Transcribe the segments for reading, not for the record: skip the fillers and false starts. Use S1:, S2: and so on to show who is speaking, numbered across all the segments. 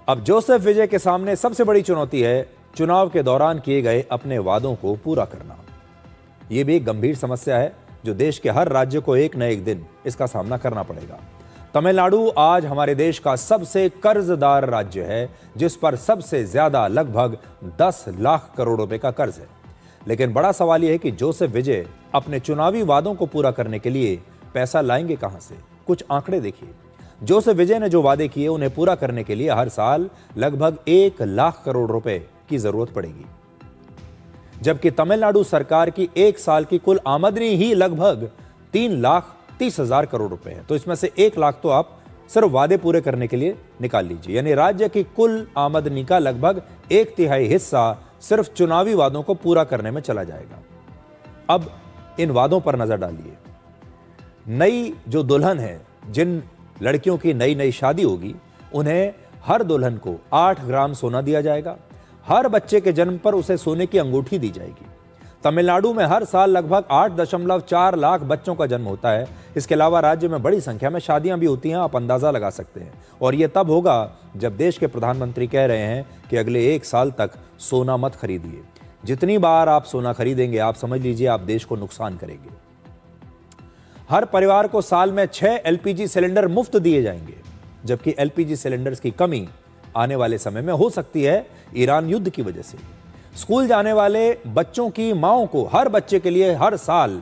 S1: अब जोसेफ विजय के सामने सबसे बड़ी चुनौती है चुनाव के दौरान किए गए अपने वादों को पूरा करना। यह भी एक गंभीर समस्या है जो देश के हर राज्य को एक न एक दिन इसका सामना करना पड़ेगा। तमिलनाडु आज हमारे देश का सबसे कर्जदार राज्य है, जिस पर सबसे ज्यादा लगभग 10 लाख करोड़ रुपए का कर्ज है। लेकिन बड़ा सवाल यह है कि जोसेफ विजय अपने चुनावी वादों को पूरा करने के लिए पैसा लाएंगे कहां से। कुछ आंकड़े देखिए। जोसेफ विजय ने जो वादे किए उन्हें पूरा करने के लिए हर साल लगभग 1 लाख करोड़ रुपए की जरूरत पड़ेगी, जबकि तमिलनाडु सरकार की एक साल की कुल आमदनी ही लगभग 3,30,000 करोड़ रुपए है। तो इसमें से 1 लाख तो आप सिर्फ वादे पूरे करने के लिए निकाल लीजिए, यानी राज्य की कुल आमदनी का लगभग 1/3 हिस्सा सिर्फ चुनावी वादों को पूरा करने में चला जाएगा। अब इन वादों पर नजर डालिए। नई जो दुल्हन है, जिन लड़कियों की नई नई शादी होगी, उन्हें हर दुल्हन को 8 ग्राम सोना दिया जाएगा। हर बच्चे के जन्म पर उसे सोने की अंगूठी दी जाएगी। तमिलनाडु में हर साल लगभग 8.4 लाख बच्चों का जन्म होता है। इसके अलावा राज्य में बड़ी संख्या में शादियां भी होती हैं, आप अंदाजा लगा सकते हैं। और यह तब होगा जब देश के प्रधानमंत्री कह रहे हैं कि अगले 1 साल तक सोना मत खरीदिए। जितनी बार आप सोना खरीदेंगे, आप समझ लीजिए आप देश को नुकसान करेंगे। हर परिवार को साल में 6 एलपीजी सिलेंडर मुफ्त दिए जाएंगे, जबकि एलपीजी सिलेंडर्स की कमी आने वाले समय में हो सकती है ईरान युद्ध की वजह से। स्कूल जाने वाले बच्चों की माओं को हर बच्चे के लिए हर साल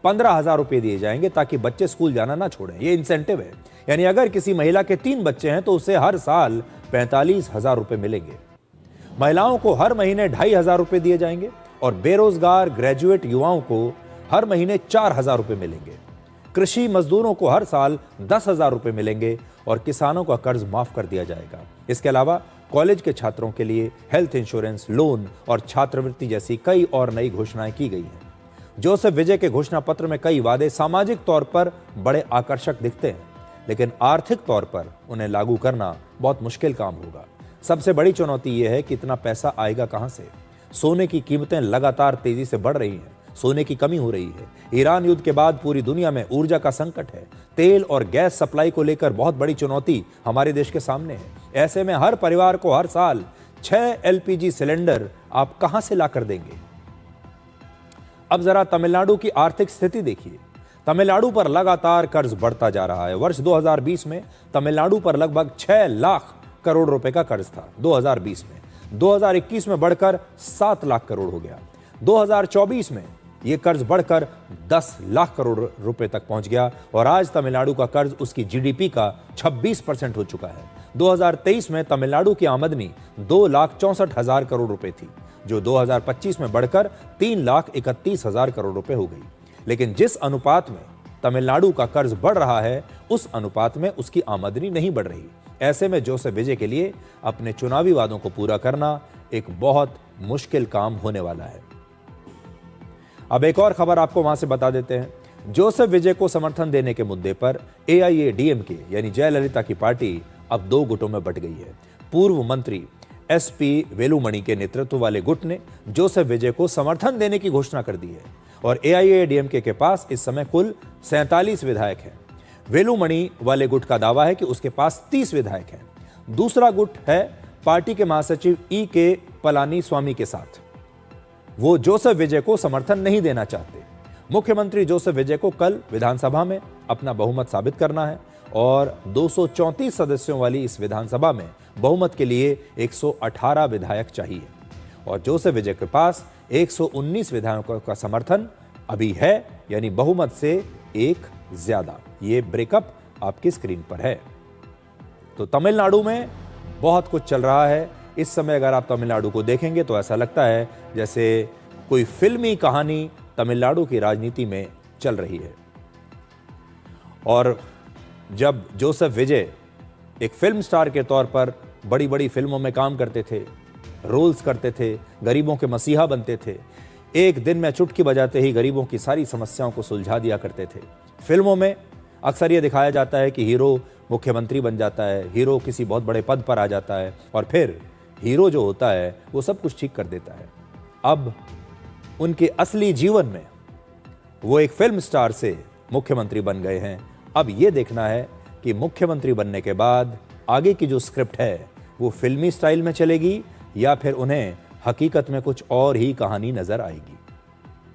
S1: 15,000 रुपए दिए जाएंगे ताकि बच्चे स्कूल जाना ना छोड़ें। यह इंसेंटिव है, यानी अगर किसी महिला के 3 बच्चे हैं तो उसे हर साल 45,000 रुपए मिलेंगे। महिलाओं को हर महीने 2,500 रुपए दिए जाएंगे और बेरोजगार ग्रेजुएट युवाओं को हर महीने 4,000 रुपए मिलेंगे। कृषि मजदूरों को हर साल 10,000 रुपए मिलेंगे और किसानों का कर्ज माफ कर दिया जाएगा। इसके अलावा कॉलेज के छात्रों के लिए हेल्थ इंश्योरेंस, लोन और छात्रवृत्ति जैसी कई और नई घोषणाएं की गई हैं। जोसेफ विजय के घोषणा पत्र में कई वादे सामाजिक तौर पर बड़े आकर्षक दिखते हैं, लेकिन आर्थिक तौर पर उन्हें लागू करना बहुत मुश्किल काम होगा। सबसे बड़ी चुनौती यह है कि इतना पैसा आएगा कहां से। सोने की कीमतें लगातार तेजी से बढ़ रही हैं, सोने की कमी हो रही है। ईरान युद्ध के बाद पूरी दुनिया में ऊर्जा का संकट है। तेल और गैस सप्लाई को लेकर बहुत बड़ी चुनौती हमारे देश के सामने है। ऐसे में हर परिवार को हर साल 6 एलपीजी सिलेंडर आप कहां से लाकर देंगे। अब जरा तमिलनाडु की आर्थिक स्थिति देखिए। तमिलनाडु पर लगातार कर्ज बढ़ता जा रहा है। वर्ष 2020 में तमिलनाडु पर लगभग 6 लाख करोड़ रुपए का कर्ज था 2020 में। 2021 में बढ़कर 7 लाख करोड़ हो गया। 2024 में यह कर्ज बढ़कर 10 लाख करोड़ रुपए तक पहुंच गया और आज तमिलनाडु का कर्ज उसकी जीडीपी का 26% हो चुका है। 2023 में तमिलनाडु की आमदनी 2,64,000 करोड़ रुपए थी, जो 2025 में बढ़कर 3,31,000 करोड़ रुपए हो गई। लेकिन जिस अनुपात में तमिलनाडु का कर्ज बढ़ रहा है, उस अनुपात में उसकी आमदनी नहीं बढ़ रही। ऐसे में जोसेफ विजय के लिए अपने चुनावी वादों को पूरा करना एक बहुत मुश्किल काम होने वाला है। अब एक और खबर आपको वहां से बता देते हैं। जोसेफ विजय को समर्थन देने के मुद्दे पर एआईएडीएमके यानी जयललिता की पार्टी अब 2 गुटों में बंट गई है। पूर्व मंत्री एसपी वेलुमणि के नेतृत्व वाले गुट ने जोसेफ विजय को समर्थन देने की घोषणा कर दी है और एआईएडीएमके के पास इस समय कुल 47 विधायक हैं। वेलुमणि वाले गुट का दावा है कि उसके पास 30 विधायक हैं। दूसरा गुट है पार्टी के महासचिव के पलानी स्वामी के साथ। वो जोसेफ विजय को समर्थन नहीं देना चाहते। मुख्यमंत्री जोसेफ विजय को कल विधानसभा में अपना बहुमत साबित करना है और 234 सदस्यों वाली इस विधानसभा में बहुमत के लिए 118 विधायक चाहिए और जोसेफ विजय के पास 119 विधायकों का समर्थन अभी है, यानी बहुमत से 1 ज्यादा। ये ब्रेकअप आपकी स्क्रीन पर है। तो तमिलनाडु में बहुत कुछ चल रहा है इस समय। अगर आप तमिलनाडु को देखेंगे तो ऐसा लगता है जैसे कोई फिल्मी कहानी तमिलनाडु की राजनीति में चल रही है। और जब जोसेफ विजय एक फिल्म स्टार के तौर पर बड़ी बड़ी फिल्मों में काम करते थे, रोल्स करते थे, गरीबों के मसीहा बनते थे, एक दिन में चुटकी बजाते ही गरीबों की सारी समस्याओं को सुलझा दिया करते थे। फिल्मों में अक्सर ये दिखाया जाता है कि हीरो मुख्यमंत्री बन जाता है, हीरो किसी बहुत बड़े पद पर आ जाता है और फिर हीरो जो होता है वो सब कुछ ठीक कर देता है। अब उनके असली जीवन में वो एक फिल्म स्टार से मुख्यमंत्री बन गए हैं। अब ये देखना है कि मुख्यमंत्री बनने के बाद आगे की जो स्क्रिप्ट है वो फिल्मी स्टाइल में चलेगी या फिर उन्हें हकीकत में कुछ और ही कहानी नजर आएगी।